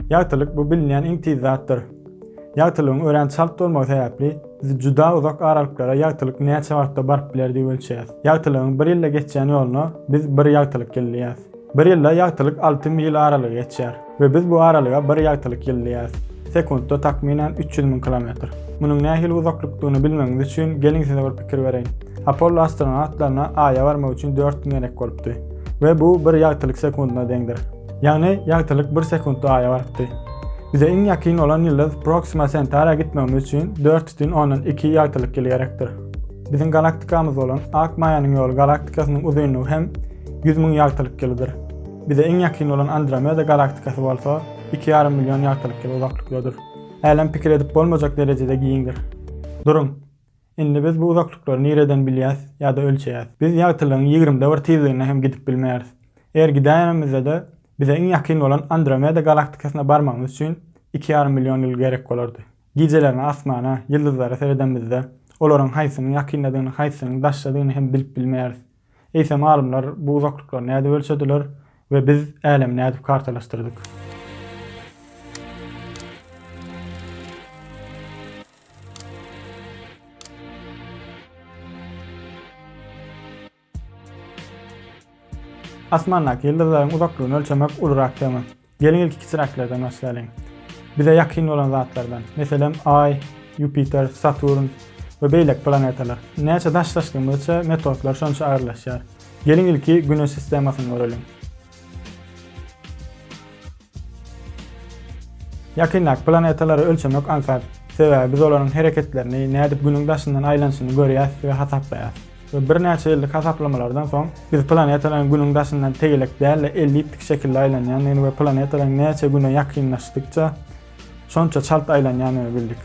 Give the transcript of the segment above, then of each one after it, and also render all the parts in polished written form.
Ýagtylyk bu bilinýän iňtizatdyr. Ýagtylygyň ören çalt bolmagy sebäpli biz juda uzak aralyklara ýagtylyk näçe wagtda baryp biler diýip ölçäýäs. Ýagtylygyň 1 ýylda geçýän ýoluny biz 1 ýagtylyk ýyldaýas. 1 ýylda ýagtylyk 6 mil aralygy geçýär we biz bu aralyga 1 ýagtylyk ýyldaýas. Sekundda takminen 300 000 kilometr. Munyň nähili uzaklykdygyny bilmeňiz üçin geliň size bir pikir bereýin. Apollo astronawtlaryna Aýa barmak üçin 4 gün gerek bolupdy we bu 1 ýagtylyk sekunduna deňdir. Yani ýagtylyk 1 sekundda Aýa barypdy. Bize iň ýakyn olan ýyldız Proxima Centauri gitmemiz üçin 4,2 ýagtylyk ýyl gerekdir. Biziň galaktikamyz bolan Ak Maýanyň ýolu galaktikasynyň uzunlygy hem 100 000 ýagtylyk ýylydyr. Bize iň ýakyn olan Andromeda galaktikasy bolsa 2,5 milyon ýagtylyk ýyl uzaklykdadyr. Älen pikir edip bolmajak derejede giňdir. Durun. Indi biz bu uzaklykları nereden bilýäs ýa-da ölçäýäs? Biz ýagtylygyň 20-de bir tezligine hem gidip bilmeýäris. Eger gidäýänimizde de bize iň ýakyn olan Andromeda galaktikasyna barmamyz üçin 2,5 milyon ýyl gerek bolardy. Gijelerini asmana, ýyldızlara seredemizde olaryň haýsynyň ýakynladygyny, haýsynyň daşladygyny hem bilip bilmeýäris. Eýsem alymlar bu uzaklykları näde ölçediler we biz älemi näde kartalaşdyrdyk. Asmandaky ýyldızlaryň uzaklygyny ölçemek ulurak tema. Gelin ilki kiçiraklardan başlaýan. Bize ýakyn olan zatlardan, meselem Ay, Jupiter, Saturn we beýlek planetalar. Näçe daşlaşdygymyzça metodlar şonça aýrylýar. Gelin ilki Güneş sistemasyny görelim. Ýakynlaky planetalary ölçemek ansat. Sebäbi biz olaryň hereketlerini, nädip günüň daşyndan aýlanşyny görýäs we hasaplaýas. Bir näçe ýyllyk hasaplamalardan soň biz planetalaryň günüň daşyndan tegelek däl 50 şekilde aýlanýanyny we planetalaryň näçe güne ýakynlaşdykça şonça çalt aýlanýanyny bildik.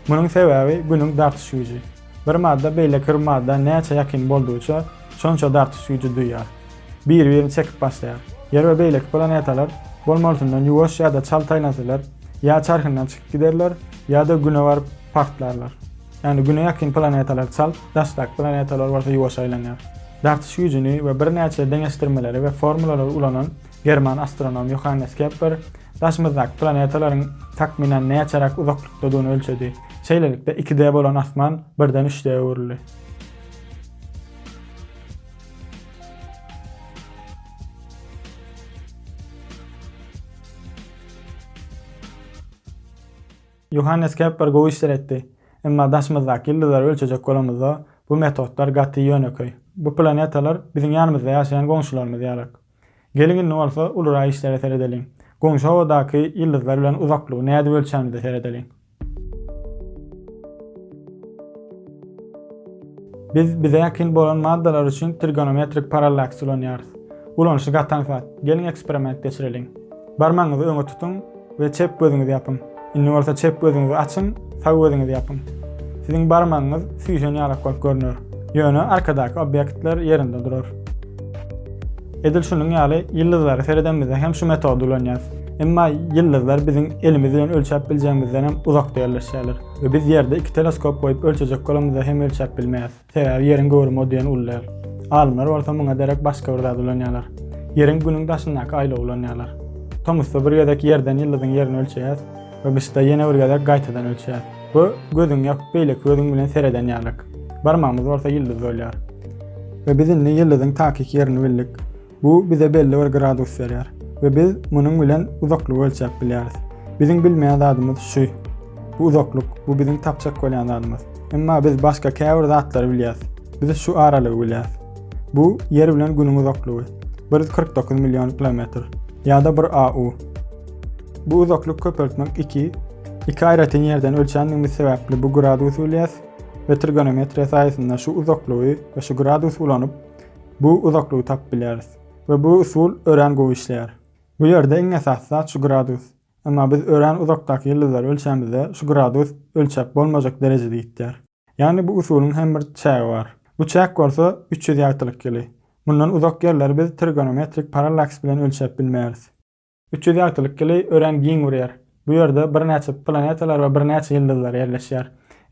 Munyň sebäbi günüň dartyş güýji. Bir madda beýle bir madda näçe ýakyn boldugyça şonça dartyş güýji duýar. Bir-birini çekip başlaýar. Ýer we beýleki planetalar bolmalydygyndan ýuwaş ýa-da çalt aýlansalar ýa çarkyndan çykyp giderler ýa-da güne baryp partlarlar. Yani güne ýakyn planetalar çalt, daşlak planetalar bolsa ýuwaş aýlanýar. Dartyş güýjini we bir näçe deňeşdirmeleri we formulaları ulanan German astronom Johannes Kepler daşymyzdaky planetalaryň takminen näçerak uzaklykdadygyny ölçedi. Şeýlelikde 2D bolan asman birden 3D öwrüldi. Johannes Kepler gowy işler etdi. Emma daşymyzdaky ýyldızlary ölçejek bolamyzda bu metodlar gaty ýöneköy. Bu planetalar biziň ýanymyzda ýaşaýan goňşularymyz ýarak. Gelin bolsa ulura işlere seredeliň. Goňşu howadaky ýyldızlar bilen uzaklygy näde ölçämizde seredeliň. Biz bize ýakyn bolan maddalar üçin trigonometrik parallaks ulanýarys. Ulanyşy gataňsat. Gelin eksperiment geçireliň. Barmaňyzy öňe tutun we çep gözüňizi ýapyň. Indi bolsa çep gözüňizi açyň, sag gözüňizi ýapyň. Siziň barmagyňyz süýşen ýalak bolup görünür. Ýöne arkadaky obyektler ýerinde durar. Edil şunyň ýaly ýyldızlary seredemizde hem şu metody ulanýar. Emma ýyldızlar biziň elimiz bilen ölçäp biljegimizden hem uzakda ýerleşýärler. We biz ýerde 2 teleskop goýup ölçejek bolamyzda hem ölçäp bilmeýäs. Sebäbi ýeriň görüm modelyny ullar. Alymlar bolsa muňa derek başga bir zat ulanýarlar. Ýeriň günüň daşyndaky aýla ulanýarlar. Tomusda bir ýerdeki ýerden ýyldyzyň ýerini ölçäýäs we bizde ýene bir ýerde gaýtadan ölçäýäs. Bu gözüň ýakyp beýlek gözüň bilen seredenýärlik. Barmağımız bolsa ýyldız bolýar. We biz indi ýyldyzyň takik ýerini bildik. Bu bize belli bir gradus berýär. We biz munyň bilen uzaklygy ölçäp bilýäris. Biziň bilmeýän zadymyz şu. Bu uzaklyk, bu biziň tapjak bolýan zadymyz. Emma biz başga käbir zatlary bilýäs. Biz şu aralygy bilýäs. Bu ýer bilen günüň uzaklygy 149 milyon kilometr ýa-da bir AU. Bu uzaklyk köpeltmek 2 aýratyn ýerden ölçändigimiz sebäpli bu gradus bilýäs we trigonometriýa saýasynda şu uzaklygy we şu gradus ulanyp bu uzaklygy tap bilýäris. We bu usul ören gowy işleýär. Bu ýerde iň esasy zat şu gradus. Emma biz ören uzakdaky ýyldızlary ölçämizde şu gradus ölçäp bolmajak derejede gitýär. Yani bu usulyň hem bir çägi bar. Bu çäk bolsa 300 ýagtylyk ýyly. Bundan uzak ýerleri biz trigonometrik parallaks bilen ölçäp bilmeýäris. 300 ýagtylyk ýyly ören giň urýar. Bu ýerde bir näçe planetalar we bir näçe ýyldızlar ýerleşýär.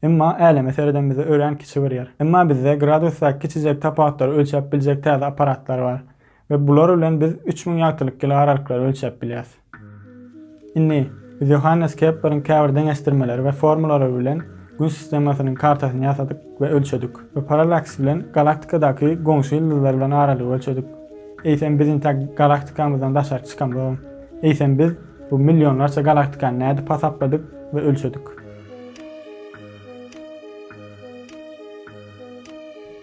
Emma äleme seredemizde ören kiçi berýär. Emma bizde gradusda kiçijek tapawatlar ölçäp biljek täze aparatlar bar. Ve bular bilen biz 3000 ýagtylyk ýyl aralykları ölçäp bilýäs. Inni biz Johannes Kepler'in käbir deňeşdirmeleri we formulalary bilen gün sistemasynyň kartasyny ýasadyk we ölçedik. We paralaks bilen galaktikadaky goňşy ýyldızlar bilen aralygy ölçedik. Eýsem biziň galaktikamyzdan daşary çykanmyň. Eýsem biz bu milyonlarça galaktikany näde pasapladyk we ölçedik.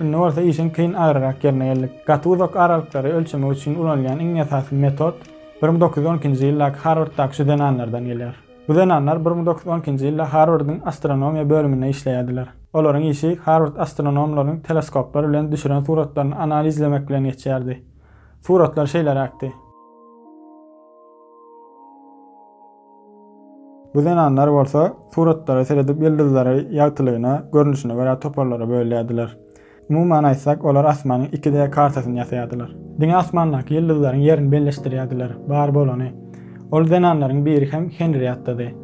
Indi bolsa işin kyn aýrarak gelne geldik. Gaty uzak aralykları ölçemek üçin ulanýan iň esasy metod 1912-nji ýyldaky Harvarddaky şu denanlardan gelýär. Bu denanlar 1912-nji ýylda Harvardyň astronomiýa bölüminde işleýärdiler. Olaryň işi Harvard astronomlarynyň teleskoplar bilen düşüren suratlaryny analizlemek bilen geçýärdi. Suratlar şeýleräkdi. Bu denanlar bolsa suratlary seredip ýyldızlary ýagtylygyna, görnüşine görä toparlara bölýärdiler. Umuman aýtsak, olar asmanyň 2D kartasyny ýasaýardylar. Diňe asmandaky ýyldızlaryň ýerini belleşdirýärdiler. Bar bolany. Ol denanlaryň biri hem Henriette'di.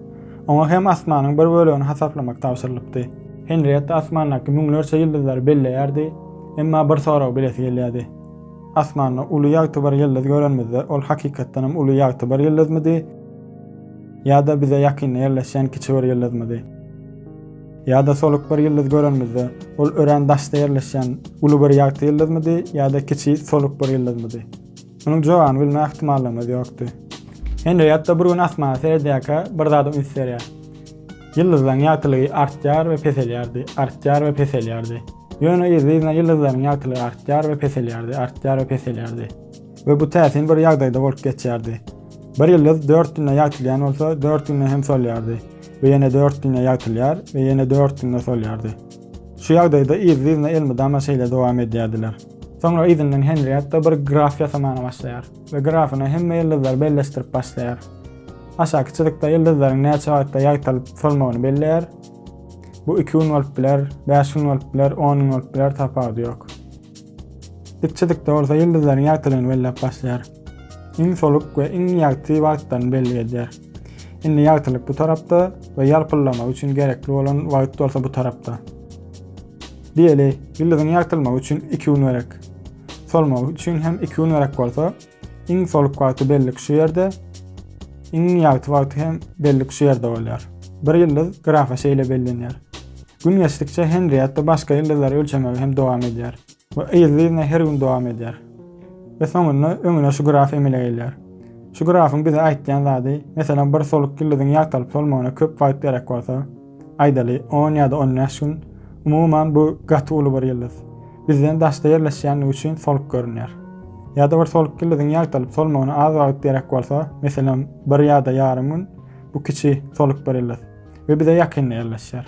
Oňa hem asmanyň bir bölegini hasaplamak tapşyrylypdy. Henriette asmandaky müňlerçe ýyldızlary belleýärdi, emma bir sorag bilesi gelýärdi. Asmanda uly ýagty bir ýyldız görenmizde, ol hakykatdan hem uly ýagty bir ýyldızmydy? Ýa-da bize ýakyn ýerleşen kiçik bir ýyldızmydy? Ýa-da soluk bir ýyldız görenmizde, ol ören daşda ýerleşen uly bir ýagty ýyldızmydy, ýa-da kiçik soluk bir ýyldızmydy? Munyň jogabyny bilmek ihtimalymız ýokdy. Henriette bir gün asmana seredýärkä bir zady ünslerýär. Ýyldızlaryň ýagtylygy artýar we peselýärdi, artýar we peselýärdi. Ýöne ýyldızlaryň ýyldızlaryň ýagtylygy artýar we peselýärdi, artýar we peselýärdi. We bu täsin bir ýagdaýda bolup geçýärdi. Bir ýyldız 4 günde ýagtylýan bolsa, 4 günde hem solýardy. We ýene 4 günde ýagtylýar we ýene 4 günde solýardy. Şu ýagdaýda ýyldızlaryň elmi damaşaýla dowam edýärdiler. Soňra izinden Henriette bir graf ýasamana başlaýar we grafyna hemme ýyldızlar belleşdirip başlaýar. Aşaky çylykda ýyldızlaryň näçe wagtda ýagtylyp solmagyny belleýär. Bu 2 volt biler, 5 volt biler, 10 volt biler tapady ýok. Dik çylykda bolsa ýyldızlaryň ýagtylygyny bellep başlaýar. Iň soluk we iň ýagty wagtdan belli edýär. Indi ýagtylyk bu tarapda we ýalpyllamak üçin gerekli bolan wagt bolsa bu tarapda. Diýeli, ýyldzyň ýagtylmagy üçin 2 gün gerek. Solmagy üçin hem 2 gün gerek bolsa, iň soluk wagty belli şu ýerde, iň ýagty wagty hem belli şu ýerde bolýar. Bir ýyldız grafa şeýle bellenýär. Gün geçdikçe Henriette başga ýyldızlary ölçemegi hem dowam edýär. We ýyldzyna her gün dowam edýär. Ve soňra öňüne şu graf emile gelýär. Şu grafyň bize aýtýan zady, meselem bir soluk ýyldzyň ýagtylyp solmagyna köp wagt gerek bolsa, aýdaly 10 ýa-da 15 gün umuman bu gaty uly bir ýyldız. Bizden daşda ýerleşýänligi üçin soluk görünýär. Ýa-da bir soluk ýyldzyň ýagtylyp solmagyna az wagt gerek bolsa, meselem 1 ýa-da ýarym gün bu kiçi soluk bir ýyldız we bize ýakyn ýerleşýär.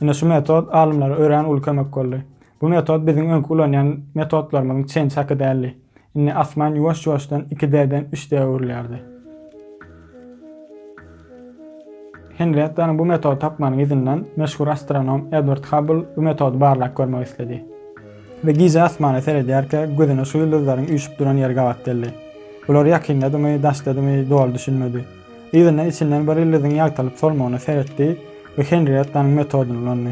Ine şu metod alymlar ören uly kömek boldy. Bu metod biziň öňkü ulanýan metodlarymyzyň çen çaky däli. Indi asman ýuwaş-ýuwaşdan 2D'den 3D öwrülýärdi. Henriette'nin bu metodu tapmanyň izinden meşhur astronom Edward Hubble bu metodu barlak görmek istedi. Ve gize asmana seredýärkä gözüne şu ýyldızlaryň üýşüp duran ýerge gatdyldy. Bular ýakynladymy, daşladymy dowal düşünmedi. Izinden içinden bir ýyldzyň ýagtylyp solmagyny seretdi we Henriette'nin metoduny ulandy.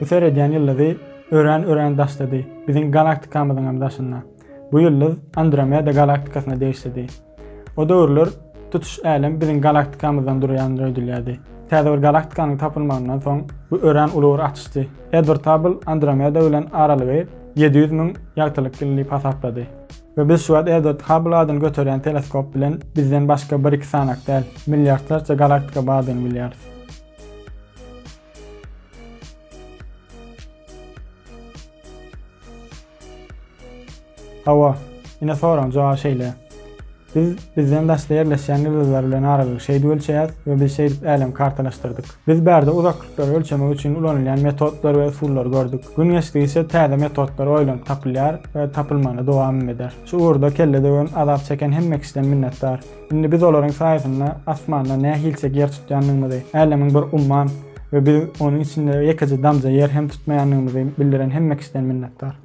Bu seredýän ýyldzy ören daşlady. Biziň galaktikamyzyň hem daşynda. Bu ýyldız Andromeda galaktikasına değişdi. O döwürler tutuş älim biziň galaktikamyzdan durýandyr öýdülýärdi. Täze bir galaktikaның tapylmagyndan soň bu ören uly bir açdy. Edward Hubble Andromeda bilen aralygy 700 000 ýagtylyk ýyly hasaplady. Ve biz şu Edward Hubble adyny götüren teleskop bilen bizden başga 1-2 sanak däl, milliardlarça galaktika badyny bilýär. Hawa, ine soran joga şeýle. Bizden daşda ýerleşýän ýyldızlar bilen aralygy şeýdi ölçäýär we biz şeýdi älim kartalaşdyrdyk. Biz bärde uzaklykları ölçemek üçin ulanýan metodlar we usullar gördük. Gün geçdikçe täze metodlar oýlanyp tapylýar we tapylmany dowam eder. Şu urda kelle döwen azap çeken hemme kişiden minnetdar. Indi biz olaryň saýasynda asmanda näme hilsek ýer tutýanlygymy, älemiň bir umman we biz onuň içinde ýekece damja ýer hem tutmaýanlygymy bildiren hemme kişiden minnetdar.